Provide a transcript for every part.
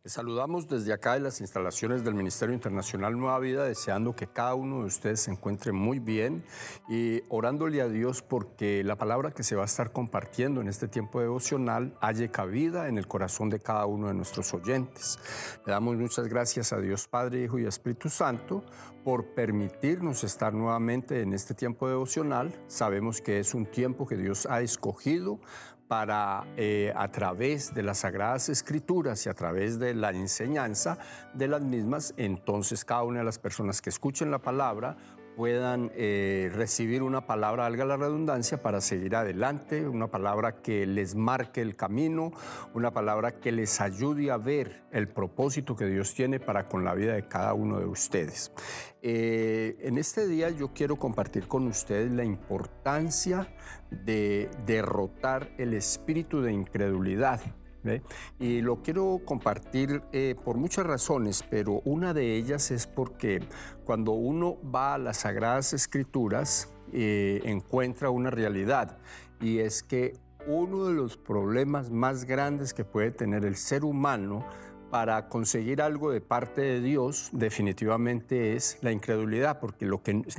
Les saludamos desde acá de las instalaciones del Ministerio Internacional Nueva Vida, deseando que cada uno de ustedes se encuentre muy bien y orándole a Dios porque la palabra que se va a estar compartiendo en este tiempo devocional halle cabida en el corazón de cada uno de nuestros oyentes. Le damos muchas gracias a Dios Padre, Hijo y Espíritu Santo por permitirnos estar nuevamente en este tiempo devocional. Sabemos que es un tiempo que Dios ha escogido para, a través de las Sagradas Escrituras y a través de la enseñanza de las mismas, entonces cada una de las personas que escuchen la palabra puedan recibir una palabra, valga la redundancia, para seguir adelante, una palabra que les marque el camino, una palabra que les ayude a ver el propósito que Dios tiene para con la vida de cada uno de ustedes. En este día yo quiero compartir con ustedes la importancia de derrotar el espíritu de incredulidad. ¿Ve? Y lo quiero compartir por muchas razones, pero una de ellas es porque cuando uno va a las Sagradas Escrituras encuentra una realidad, y es que uno de los problemas más grandes que puede tener el ser humano para conseguir algo de parte de Dios definitivamente es la incredulidad, porque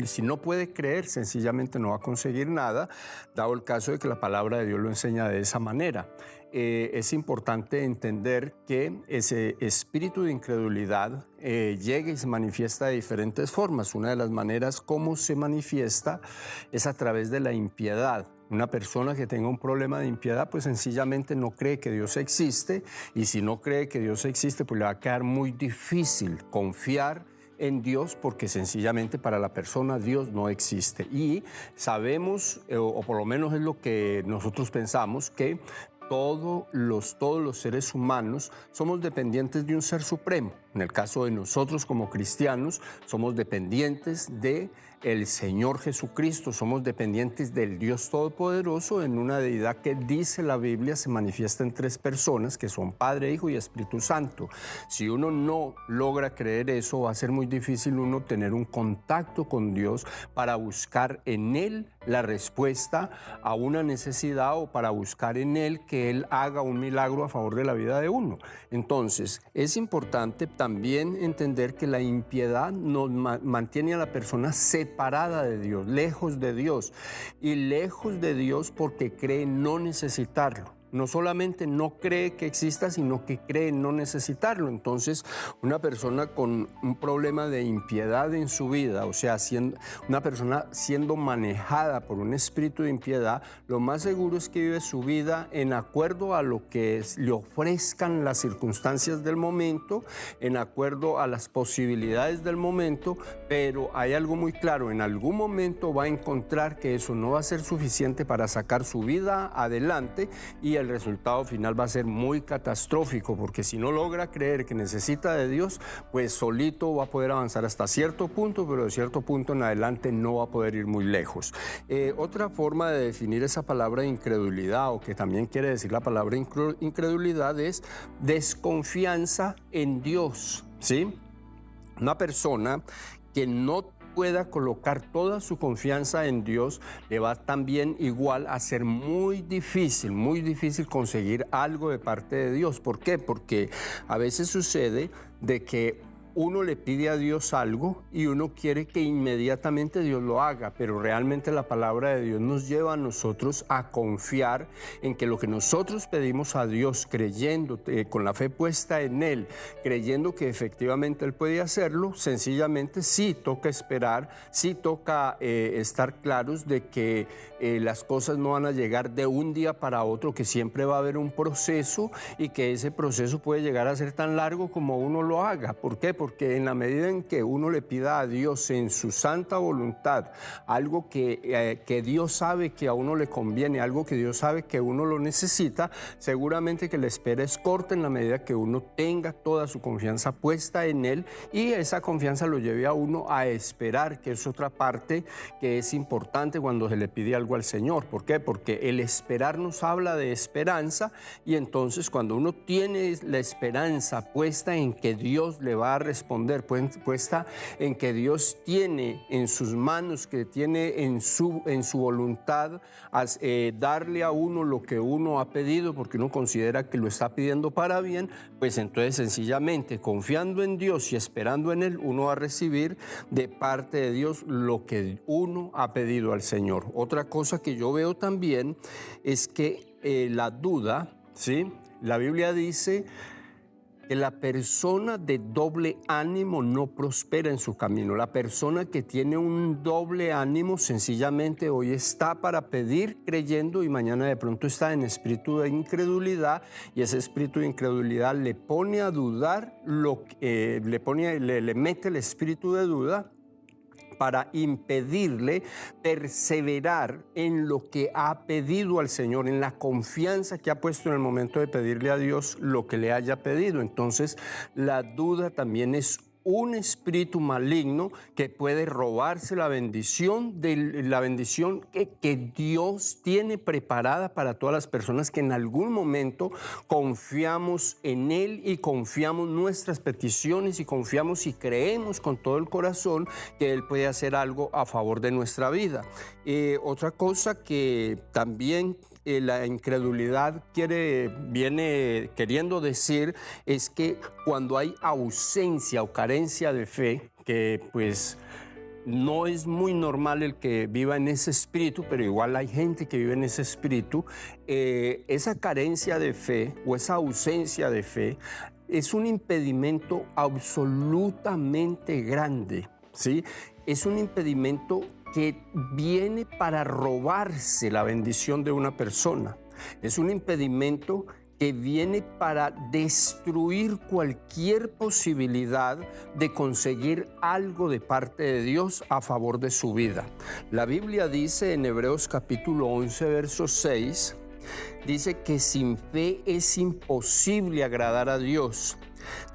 si no puede creer, sencillamente no va a conseguir nada, dado el caso de que la palabra de Dios lo enseña de esa manera. Es importante entender que ese espíritu de incredulidad llega y se manifiesta de diferentes formas. Una de las maneras como se manifiesta es a través de la impiedad. Una persona que tenga un problema de impiedad, pues sencillamente no cree que Dios existe, y si no cree que Dios existe, pues le va a quedar muy difícil confiar en Dios, porque sencillamente para la persona Dios no existe. Y sabemos, o por lo menos es lo que nosotros pensamos, que todos los seres humanos somos dependientes de un ser supremo. En el caso de nosotros como cristianos, somos dependientes de el Señor Jesucristo, somos dependientes del Dios Todopoderoso, en una deidad que, dice la Biblia, se manifiesta en tres personas, que son Padre, Hijo y Espíritu Santo. Si uno no logra creer eso, va a ser muy difícil uno tener un contacto con Dios para buscar en Él la respuesta a una necesidad, o para buscar en Él que Él haga un milagro a favor de la vida de uno. Entonces, es importante también entender que la impiedad nos mantiene a la persona separada de Dios, lejos de Dios, y lejos de Dios porque cree no necesitarlo. No solamente no cree que exista, sino que cree no necesitarlo. Entonces, una persona con un problema de impiedad en su vida, o sea, una persona siendo manejada por un espíritu de impiedad, lo más seguro es que vive su vida en acuerdo a lo que le ofrezcan las circunstancias del momento, en acuerdo a las posibilidades del momento, pero hay algo muy claro: en algún momento va a encontrar que eso no va a ser suficiente para sacar su vida adelante, y el resultado final va a ser muy catastrófico, porque si no logra creer que necesita de Dios, pues solito va a poder avanzar hasta cierto punto, pero de cierto punto en adelante no va a poder ir muy lejos. Otra forma de definir esa palabra incredulidad, o que también quiere decir la palabra incredulidad, es desconfianza en Dios, ¿sí? Una persona que no pueda colocar toda su confianza en Dios, le va también igual a ser muy difícil conseguir algo de parte de Dios. ¿Por qué? Porque a veces sucede de que uno le pide a Dios algo y uno quiere que inmediatamente Dios lo haga, pero realmente la palabra de Dios nos lleva a nosotros a confiar en que lo que nosotros pedimos a Dios, creyendo, con la fe puesta en Él, creyendo que efectivamente Él puede hacerlo, sencillamente sí toca esperar, sí toca estar claros de que las cosas no van a llegar de un día para otro, que siempre va a haber un proceso, y que ese proceso puede llegar a ser tan largo como uno lo haga. ¿Por qué? Porque en la medida en que uno le pida a Dios en su santa voluntad algo que Dios sabe que a uno le conviene, algo que Dios sabe que uno lo necesita, seguramente que la espera es corta en la medida que uno tenga toda su confianza puesta en Él, y esa confianza lo lleve a uno a esperar, que es otra parte que es importante cuando se le pide algo al Señor. ¿Por qué? Porque el esperar nos habla de esperanza, y entonces cuando uno tiene la esperanza puesta en que Dios le va a responder, puesta en que Dios tiene en sus manos, que tiene en su voluntad darle a uno lo que uno ha pedido, porque uno considera que lo está pidiendo para bien, pues entonces sencillamente confiando en Dios y esperando en Él, uno va a recibir de parte de Dios lo que uno ha pedido al Señor. Otra cosa que yo veo también es que la duda, ¿sí? La Biblia dice que la persona de doble ánimo no prospera en su camino. La persona que tiene un doble ánimo sencillamente hoy está para pedir creyendo y mañana de pronto está en espíritu de incredulidad, y ese espíritu de incredulidad le pone a dudar, le mete el espíritu de duda para impedirle perseverar en lo que ha pedido al Señor, en la confianza que ha puesto en el momento de pedirle a Dios lo que le haya pedido. Entonces, la duda también es un espíritu maligno que puede robarse la bendición que Dios tiene preparada para todas las personas que en algún momento confiamos en Él y confiamos nuestras peticiones y confiamos y creemos con todo el corazón que Él puede hacer algo a favor de nuestra vida. Otra cosa que también la incredulidad viene queriendo decir es que cuando hay ausencia o carencia de fe, que pues no es muy normal el que viva en ese espíritu, pero igual hay gente que vive en ese espíritu, esa carencia de fe o esa ausencia de fe es un impedimento absolutamente grande, ¿sí? Es un impedimento que viene para robarse la bendición de una persona. Es un impedimento que viene para destruir cualquier posibilidad de conseguir algo de parte de Dios a favor de su vida. La Biblia dice en Hebreos capítulo 11, verso 6, dice que sin fe es imposible agradar a Dios.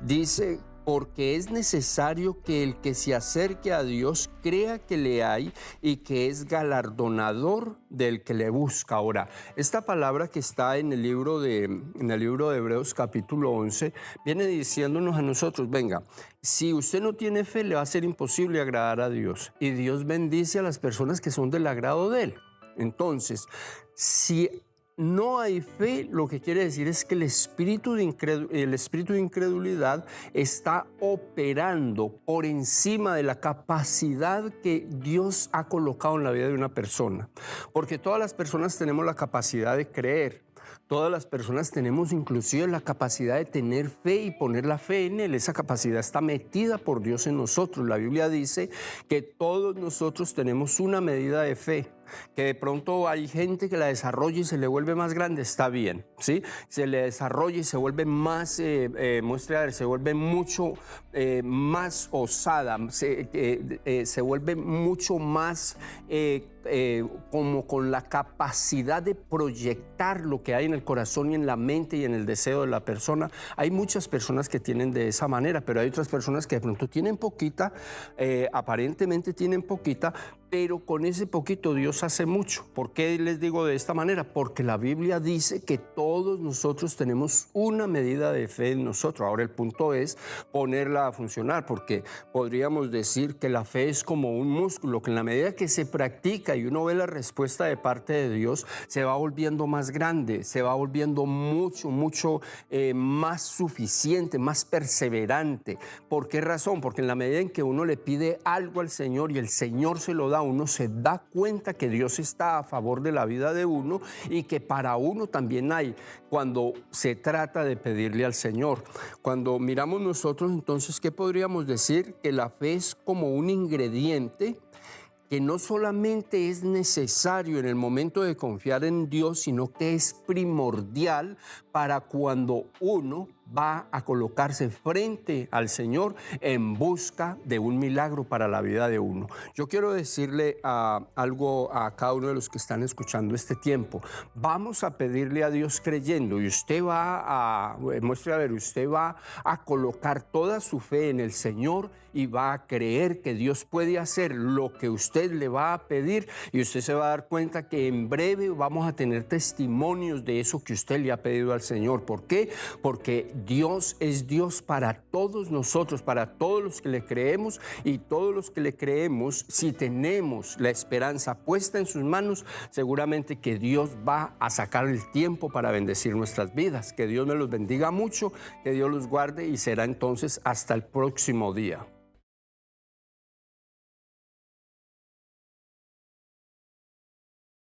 Dice, porque es necesario que el que se acerque a Dios crea que le hay y que es galardonador del que le busca. Ahora, esta palabra que está en el libro de Hebreos capítulo 11 viene diciéndonos a nosotros, venga, si usted no tiene fe le va a ser imposible agradar a Dios, y Dios bendice a las personas que son del agrado de Él. Entonces, si no hay fe, lo que quiere decir es que el espíritu de incredulidad está operando por encima de la capacidad que Dios ha colocado en la vida de una persona. Porque todas las personas tenemos la capacidad de creer. Todas las personas tenemos inclusive la capacidad de tener fe y poner la fe en Él. Esa capacidad está metida por Dios en nosotros. La Biblia dice que todos nosotros tenemos una medida de fe. Que de pronto hay gente que la desarrolla y se le vuelve más grande, está bien, ¿sí? Se le desarrolla y se vuelve más, se vuelve mucho más osada, se vuelve mucho más como con la capacidad de proyectar lo que hay en el corazón y en la mente y en el deseo de la persona. Hay muchas personas que tienen de esa manera, pero hay otras personas que de pronto tienen poquita, aparentemente tienen poquita, pero con ese poquito Dios hace mucho. ¿Por qué les digo de esta manera? Porque la Biblia dice que todos nosotros tenemos una medida de fe en nosotros. Ahora el punto es ponerla a funcionar, porque podríamos decir que la fe es como un músculo, que en la medida que se practica y uno ve la respuesta de parte de Dios, se va volviendo más grande, se va volviendo mucho más suficiente, más perseverante. ¿Por qué razón? Porque en la medida en que uno le pide algo al Señor y el Señor se lo da, uno se da cuenta que Dios está a favor de la vida de uno y que para uno también hay cuando se trata de pedirle al Señor. Cuando miramos nosotros, entonces, ¿qué podríamos decir? Que la fe es como un ingrediente que no solamente es necesario en el momento de confiar en Dios, sino que es primordial para cuando uno va a colocarse frente al Señor en busca de un milagro para la vida de uno. Yo quiero decirle algo a cada uno de los que están escuchando este tiempo. Vamos a pedirle a Dios creyendo, y usted va a colocar toda su fe en el Señor y va a creer que Dios puede hacer lo que usted le va a pedir, y usted se va a dar cuenta que en breve vamos a tener testimonios de eso que usted le ha pedido al Señor. ¿Por qué? Porque Dios es Dios para todos nosotros, para todos los que le creemos, y todos los que le creemos, si tenemos la esperanza puesta en sus manos, seguramente que Dios va a sacar el tiempo para bendecir nuestras vidas. Que Dios me los bendiga mucho, que Dios los guarde, y será entonces hasta el próximo día.